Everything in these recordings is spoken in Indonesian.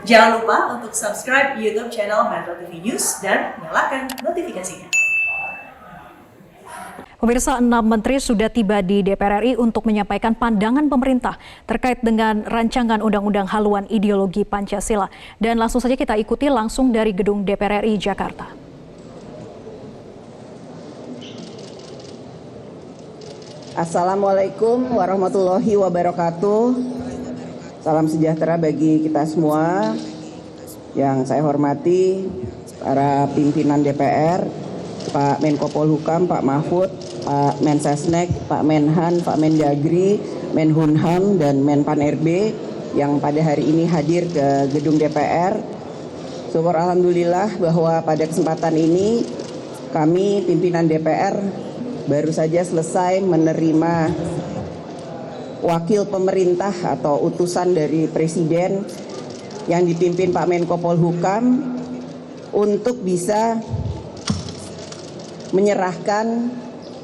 Jangan lupa untuk subscribe YouTube channel Metro TV News dan nyalakan notifikasinya. Pemirsa, 6 menteri sudah tiba di DPR RI untuk menyampaikan pandangan pemerintah terkait dengan rancangan undang-undang haluan ideologi Pancasila. Dan langsung saja kita ikuti langsung dari gedung DPR RI Jakarta. Assalamualaikum warahmatullahi wabarakatuh. Salam sejahtera bagi kita semua. Yang saya hormati para pimpinan DPR, Pak Menko Polhukam, Pak Mahfud, Pak Mensesnek, Pak Menhan, Pak Mendagri, Menhunham, dan Menpan RB yang pada hari ini hadir ke gedung DPR. Syukur alhamdulillah bahwa pada kesempatan ini kami pimpinan DPR baru saja selesai menerima wakil pemerintah atau utusan dari Presiden yang dipimpin Pak Menko Polhukam untuk bisa menyerahkan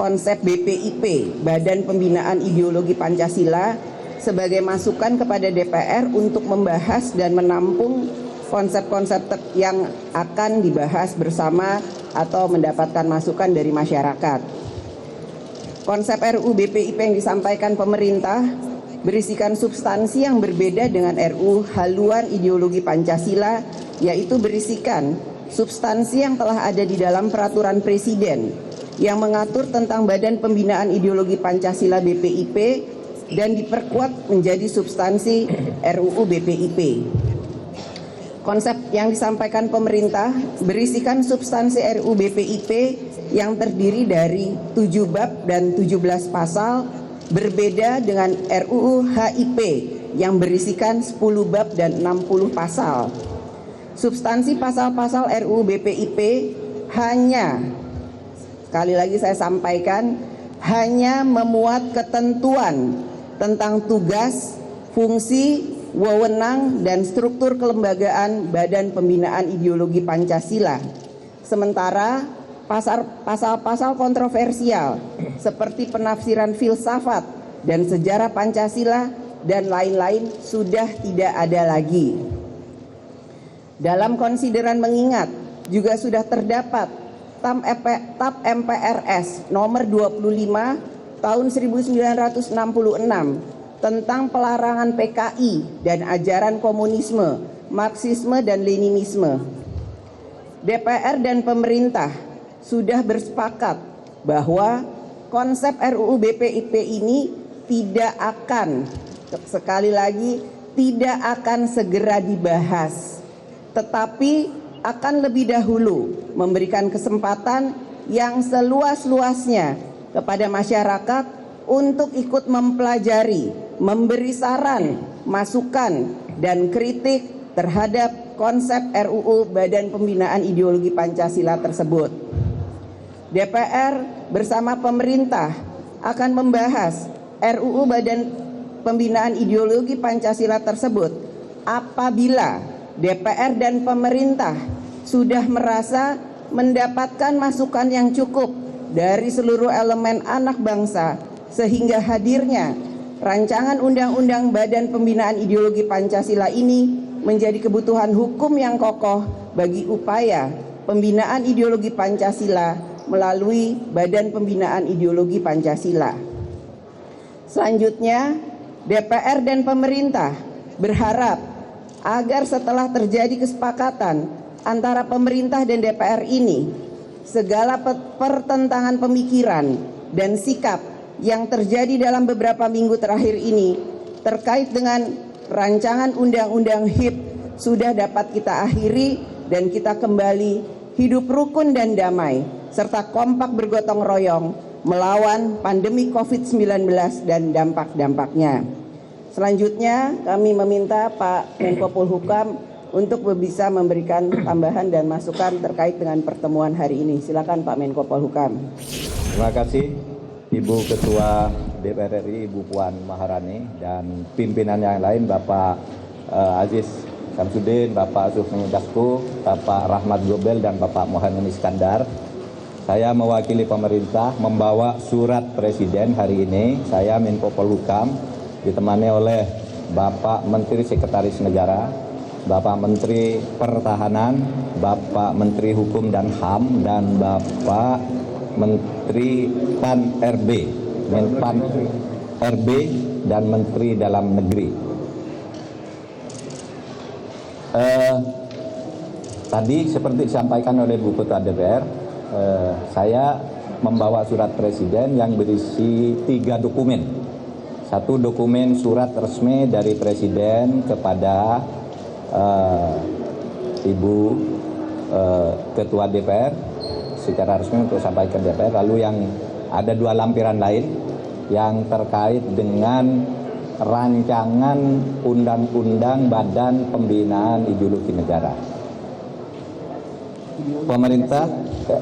konsep BPIP, Badan Pembinaan Ideologi Pancasila, sebagai masukan kepada DPR untuk membahas dan menampung konsep-konsep yang akan dibahas bersama atau mendapatkan masukan dari masyarakat. Konsep RUU BPIP yang disampaikan pemerintah berisikan substansi yang berbeda dengan RUU haluan ideologi Pancasila, yaitu berisikan substansi yang telah ada di dalam peraturan Presiden yang mengatur tentang Badan Pembinaan Ideologi Pancasila BPIP dan diperkuat menjadi substansi RUU BPIP. Konsep yang disampaikan pemerintah berisikan substansi RUU BPIP yang terdiri dari 7 bab dan 17 pasal, berbeda dengan RUU HIP yang berisikan 10 bab dan 60 pasal. Substansi pasal-pasal RUU BPIP hanya, sekali lagi saya sampaikan, hanya memuat ketentuan tentang tugas, fungsi, wewenang, dan struktur kelembagaan Badan Pembinaan Ideologi Pancasila. Sementara pasal-pasal kontroversial seperti penafsiran filsafat dan sejarah Pancasila dan lain-lain sudah tidak ada lagi. Dalam konsideran mengingat juga sudah terdapat TAP MPRS nomor 25 tahun 1966 tentang pelarangan PKI dan ajaran komunisme, Marxisme dan Leninisme. DPR dan pemerintah sudah bersepakat bahwa konsep RUU BPIP ini tidak akan, sekali lagi, tidak akan segera dibahas, tetapi akan lebih dahulu memberikan kesempatan yang seluas-luasnya kepada masyarakat untuk ikut mempelajari, memberi saran, masukan, dan kritik terhadap konsep RUU Badan Pembinaan Ideologi Pancasila tersebut. DPR bersama pemerintah akan membahas RUU Badan Pembinaan Ideologi Pancasila tersebut apabila DPR dan pemerintah sudah merasa mendapatkan masukan yang cukup dari seluruh elemen anak bangsa, sehingga hadirnya rancangan undang-undang Badan Pembinaan Ideologi Pancasila ini menjadi kebutuhan hukum yang kokoh bagi upaya pembinaan ideologi Pancasila melalui Badan Pembinaan Ideologi Pancasila. Selanjutnya, DPR dan pemerintah berharap agar setelah terjadi kesepakatan antara pemerintah dan DPR ini, segala pertentangan pemikiran dan sikap yang terjadi dalam beberapa minggu terakhir ini terkait dengan rancangan undang-undang HIP sudah dapat kita akhiri dan kita kembali hidup rukun dan damai serta kompak bergotong royong melawan pandemi COVID-19 dan dampak-dampaknya. Selanjutnya kami meminta Pak Menko Polhukam untuk bisa memberikan tambahan dan masukan terkait dengan pertemuan hari ini. Silakan Pak Menko Polhukam. Terima kasih Ibu Ketua DPR RI, Ibu Puan Maharani, dan pimpinan yang lain, Bapak Aziz Samsudin, Bapak Sufmi Dasko, Bapak Rahmat Gobel, dan Bapak Muhammad Iskandar. Saya mewakili pemerintah membawa surat Presiden hari ini. Saya Menko Polhukam ditemani oleh Bapak Menteri Sekretaris Negara, Bapak Menteri Pertahanan, Bapak Menteri Hukum dan HAM, dan Bapak Menteri Pan-RB, Menpan RB, dan Menteri Dalam Negeri. Tadi seperti disampaikan oleh Bu Ketua DPR, saya membawa surat Presiden yang berisi 3 dokumen. Satu dokumen surat resmi dari Presiden kepada Ibu Ketua DPR secara resmi untuk sampaikan DPR. Lalu yang ada 2 lampiran lain yang terkait dengan rancangan undang-undang Badan Pembinaan Ideologi Negara. Pemerintah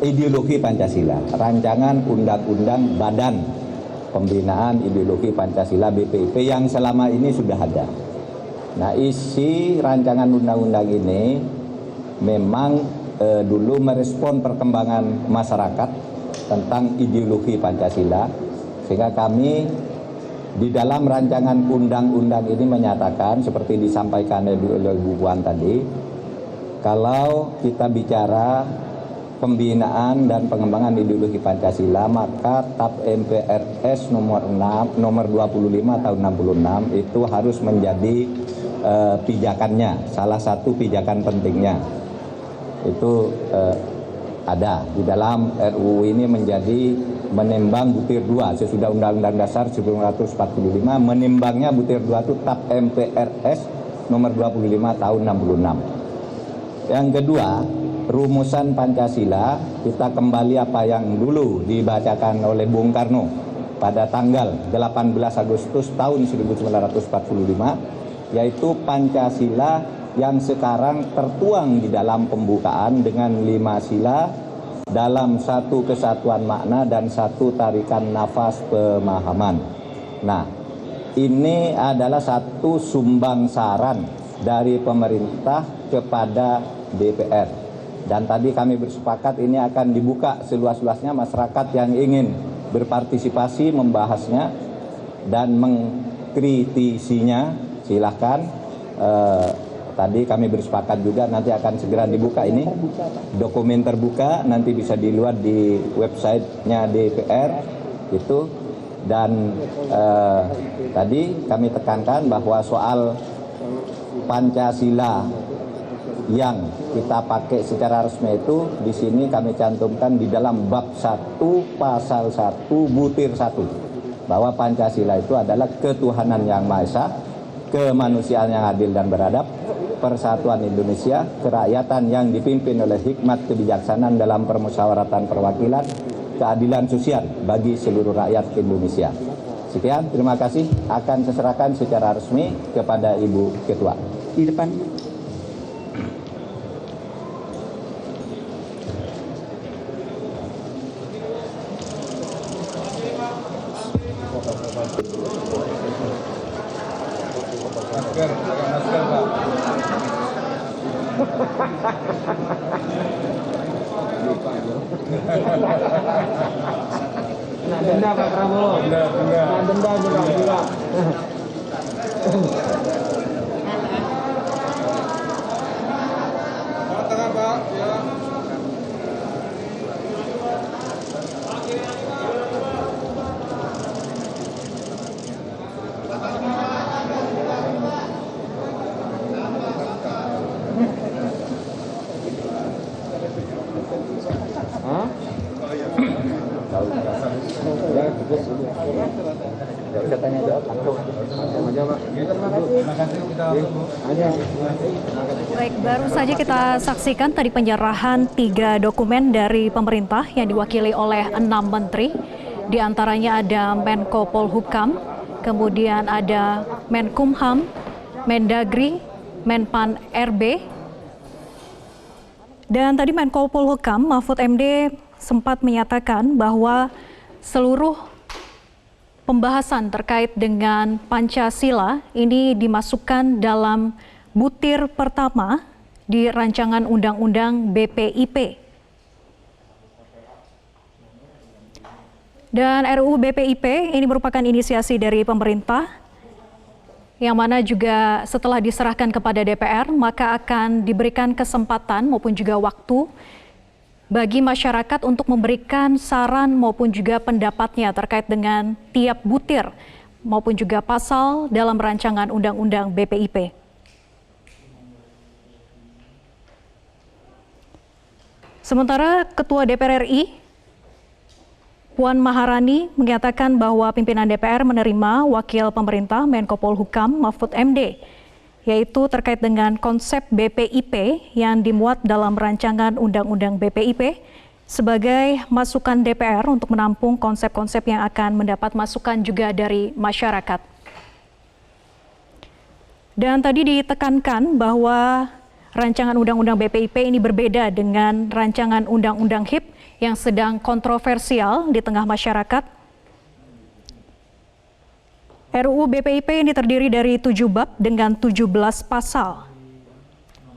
ideologi Pancasila, rancangan undang-undang Badan Pembinaan Ideologi Pancasila BPIP yang selama ini sudah ada. Nah, isi rancangan undang-undang ini memang dulu merespon perkembangan masyarakat tentang ideologi Pancasila, sehingga kami di dalam rancangan undang-undang ini menyatakan seperti disampaikan oleh Bu Puan tadi, kalau kita bicara pembinaan dan pengembangan ideologi Pancasila, maka TAP MPRS nomor 25 tahun 66 itu harus menjadi pijakannya, salah satu pijakan pentingnya. Itu ada di dalam RUU ini menjadi menimbang butir 2 sesudah Undang-Undang Dasar 1945, menimbangnya butir 2 itu TAP MPRS nomor 25 tahun 66. Yang kedua, rumusan Pancasila, kita kembali apa yang dulu dibacakan oleh Bung Karno pada tanggal 18 Agustus tahun 1945, yaitu Pancasila yang sekarang tertuang di dalam pembukaan dengan 5 sila dalam satu kesatuan makna dan satu tarikan nafas pemahaman. Nah, ini adalah satu sumbangsaran dari pemerintah kepada DPR. Dan tadi kami bersepakat ini akan dibuka seluas-luasnya, masyarakat yang ingin berpartisipasi membahasnya dan mengkritisinya silahkan. Tadi kami bersepakat juga nanti akan segera dibuka ini dokumen terbuka, nanti bisa dilihat di websitenya DPR itu. Dan tadi kami tekankan bahwa soal Pancasila yang kita pakai secara resmi itu di sini kami cantumkan di dalam bab 1 pasal 1 butir 1 bahwa Pancasila itu adalah ketuhanan yang Maha Esa, kemanusiaan yang adil dan beradab, persatuan Indonesia, kerakyatan yang dipimpin oleh hikmat kebijaksanaan dalam permusyawaratan perwakilan, keadilan sosial bagi seluruh rakyat Indonesia. Sekian, terima kasih. Akan saya serahkan secara resmi kepada Ibu Ketua. Di depan. Masker, pakai masker, Pak. Nah, denda Pak Prabowo. Nah, denda juga gila. Tengah, Pak. Ya. Hah? Bisa tanya jawab langsung. Baik, baru saja kita saksikan tadi penyerahan 3 dokumen dari pemerintah yang diwakili oleh 6 menteri. Di antaranya ada Menko Polhukam, kemudian ada Menkumham, Mendagri, Menpan RB, dan tadi Menko Polhukam Mahfud MD sempat menyatakan bahwa seluruh pembahasan terkait dengan Pancasila ini dimasukkan dalam butir pertama di rancangan undang-undang BPIP. Dan RUU BPIP ini merupakan inisiasi dari pemerintah yang mana juga setelah diserahkan kepada DPR, maka akan diberikan kesempatan maupun juga waktu bagi masyarakat untuk memberikan saran maupun juga pendapatnya terkait dengan tiap butir maupun juga pasal dalam rancangan Undang-Undang BPIP. Sementara Ketua DPR RI Puan Maharani menyatakan bahwa pimpinan DPR menerima wakil pemerintah Menko Polhukam Mahfud MD, yaitu terkait dengan konsep BPIP yang dimuat dalam rancangan Undang-Undang BPIP sebagai masukan DPR untuk menampung konsep-konsep yang akan mendapat masukan juga dari masyarakat. Dan tadi ditekankan bahwa rancangan Undang-Undang BPIP ini berbeda dengan rancangan Undang-Undang HIP yang sedang kontroversial di tengah masyarakat. RUU BPIP ini terdiri dari 7 bab dengan 17 pasal.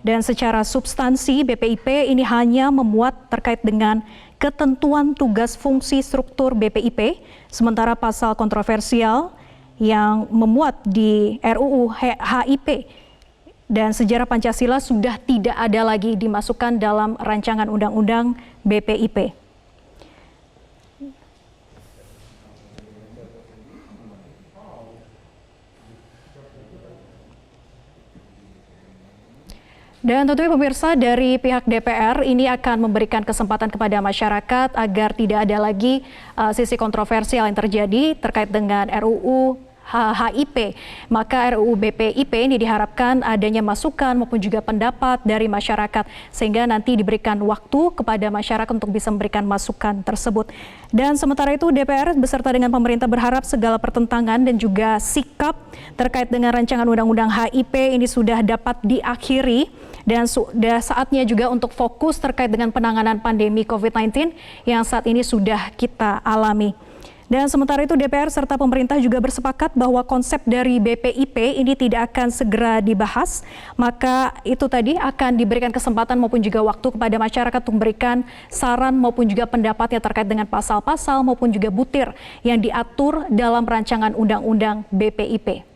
Dan secara substansi BPIP ini hanya memuat terkait dengan ketentuan tugas fungsi struktur BPIP, sementara pasal kontroversial yang memuat di RUU HIP dan sejarah Pancasila sudah tidak ada lagi dimasukkan dalam rancangan Undang-Undang BPIP. Dan tentunya pemirsa, dari pihak DPR ini akan memberikan kesempatan kepada masyarakat agar tidak ada lagi sisi kontroversial yang terjadi terkait dengan RUU HIP. Maka RUU BPIP ini diharapkan adanya masukan maupun juga pendapat dari masyarakat sehingga nanti diberikan waktu kepada masyarakat untuk bisa memberikan masukan tersebut. Dan sementara itu DPR beserta dengan pemerintah berharap segala pertentangan dan juga sikap terkait dengan rancangan Undang-Undang HIP ini sudah dapat diakhiri dan sudah saatnya juga untuk fokus terkait dengan penanganan pandemi COVID-19 yang saat ini sudah kita alami. Dan sementara itu DPR serta pemerintah juga bersepakat bahwa konsep dari BPIP ini tidak akan segera dibahas, maka itu tadi akan diberikan kesempatan maupun juga waktu kepada masyarakat untuk memberikan saran maupun juga pendapatnya terkait dengan pasal-pasal maupun juga butir yang diatur dalam rancangan Undang-Undang BPIP.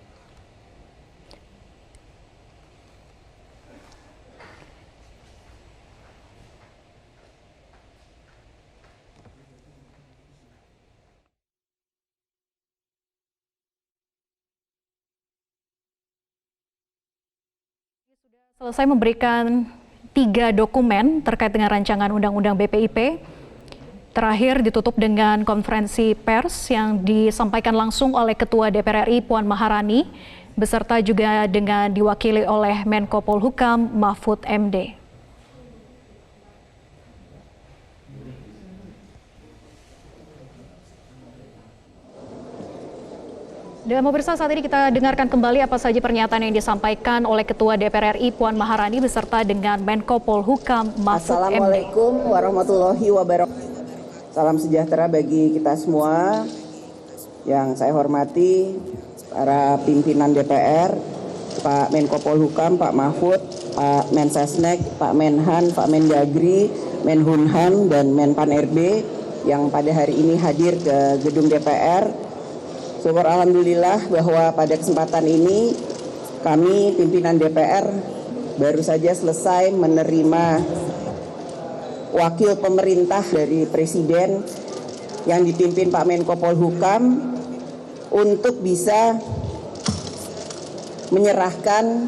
Selesai memberikan 3 dokumen terkait dengan rancangan Undang-Undang BPIP. Terakhir ditutup dengan konferensi pers yang disampaikan langsung oleh Ketua DPR RI Puan Maharani, beserta juga dengan diwakili oleh Menko Polhukam Mahfud MD. Dan pemirsa, saat ini kita dengarkan kembali apa saja pernyataan yang disampaikan oleh Ketua DPR RI Puan Maharani beserta dengan Menko Polhukam Mahfud MD. Assalamualaikum warahmatullahi wabarakatuh. Salam sejahtera bagi kita semua. Yang saya hormati para pimpinan DPR, Pak Menko Polhukam, Pak Mahfud, Pak Mensesnek, Pak Menhan, Pak Mendagri, Menhunhan, dan Menpan RB yang pada hari ini hadir ke gedung DPR. Syukur alhamdulillah bahwa pada kesempatan ini kami pimpinan DPR baru saja selesai menerima wakil pemerintah dari Presiden yang dipimpin Pak Menko Polhukam untuk bisa menyerahkan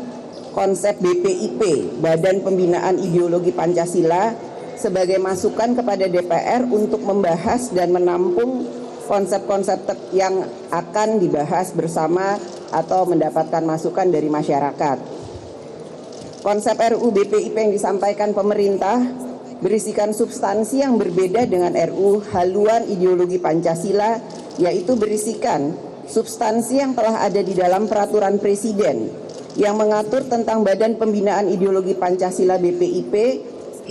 konsep BPIP, Badan Pembinaan Ideologi Pancasila, sebagai masukan kepada DPR untuk membahas dan menampung konsep-konsep yang akan dibahas bersama atau mendapatkan masukan dari masyarakat. Konsep RUU BPIP yang disampaikan pemerintah berisikan substansi yang berbeda dengan RUU Haluan Ideologi Pancasila, yaitu berisikan substansi yang telah ada di dalam peraturan Presiden yang mengatur tentang Badan Pembinaan Ideologi Pancasila BPIP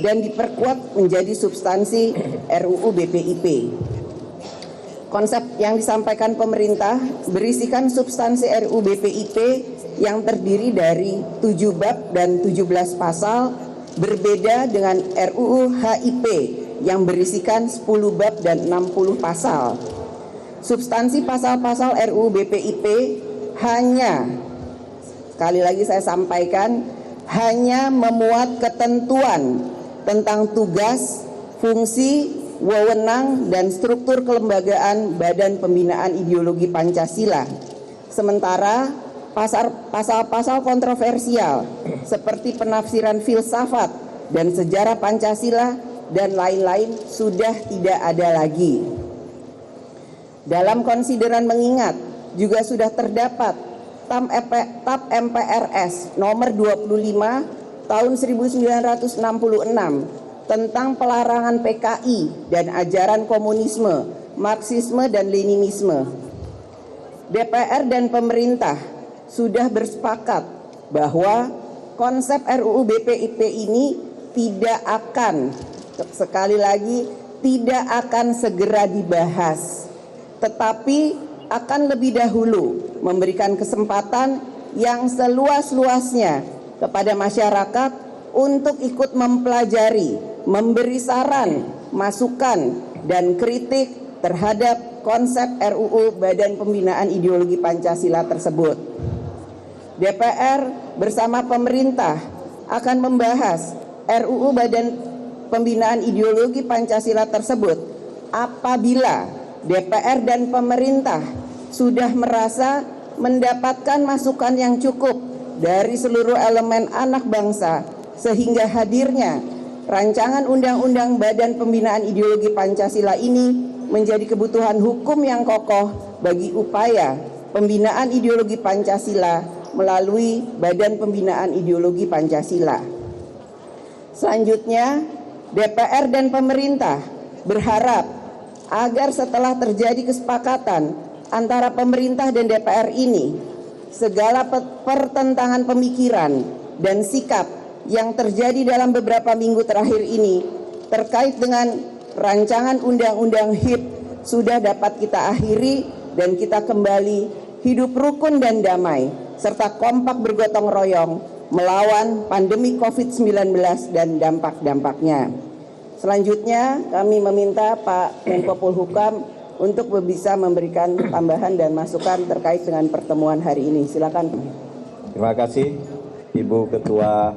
dan diperkuat menjadi substansi RUU BPIP. Konsep yang disampaikan pemerintah berisikan substansi RUU BPIP yang terdiri dari 7 bab dan 17 pasal, berbeda dengan RUU HIP yang berisikan 10 bab dan 60 pasal. Substansi pasal-pasal RUU BPIP hanya sekali lagi saya sampaikan, hanya memuat ketentuan tentang tugas, fungsi, wewenang, dan struktur kelembagaan Badan Pembinaan Ideologi Pancasila. Sementara pasal-pasal kontroversial seperti penafsiran filsafat dan sejarah Pancasila dan lain-lain sudah tidak ada lagi. Dalam konsideran mengingat juga sudah terdapat TAP MPRS nomor 25 tahun 1966 tentang pelarangan PKI dan ajaran komunisme, Marxisme dan Leninisme. DPR dan pemerintah sudah bersepakat bahwa konsep RUU BPIP ini tidak akan, sekali lagi, tidak akan segera dibahas, tetapi akan lebih dahulu memberikan kesempatan yang seluas-luasnya kepada masyarakat untuk ikut mempelajari, memberi saran, masukan, dan kritik terhadap konsep RUU Badan Pembinaan Ideologi Pancasila tersebut. DPR bersama pemerintah akan membahas RUU Badan Pembinaan Ideologi Pancasila tersebut apabila DPR dan pemerintah sudah merasa mendapatkan masukan yang cukup dari seluruh elemen anak bangsa sehingga hadirnya rancangan Undang-Undang Badan Pembinaan Ideologi Pancasila ini menjadi kebutuhan hukum yang kokoh bagi upaya pembinaan ideologi Pancasila melalui Badan Pembinaan Ideologi Pancasila. Selanjutnya, DPR dan pemerintah berharap agar setelah terjadi kesepakatan antara pemerintah dan DPR ini, segala pertentangan pemikiran dan sikap yang terjadi dalam beberapa minggu terakhir ini terkait dengan rancangan Undang-Undang HIP sudah dapat kita akhiri dan kita kembali hidup rukun dan damai serta kompak bergotong royong melawan pandemi COVID-19 dan dampak-dampaknya. Selanjutnya kami meminta Pak Menko Polhukam untuk bisa memberikan tambahan dan masukan terkait dengan pertemuan hari ini. Silakan. Terima kasih Ibu Ketua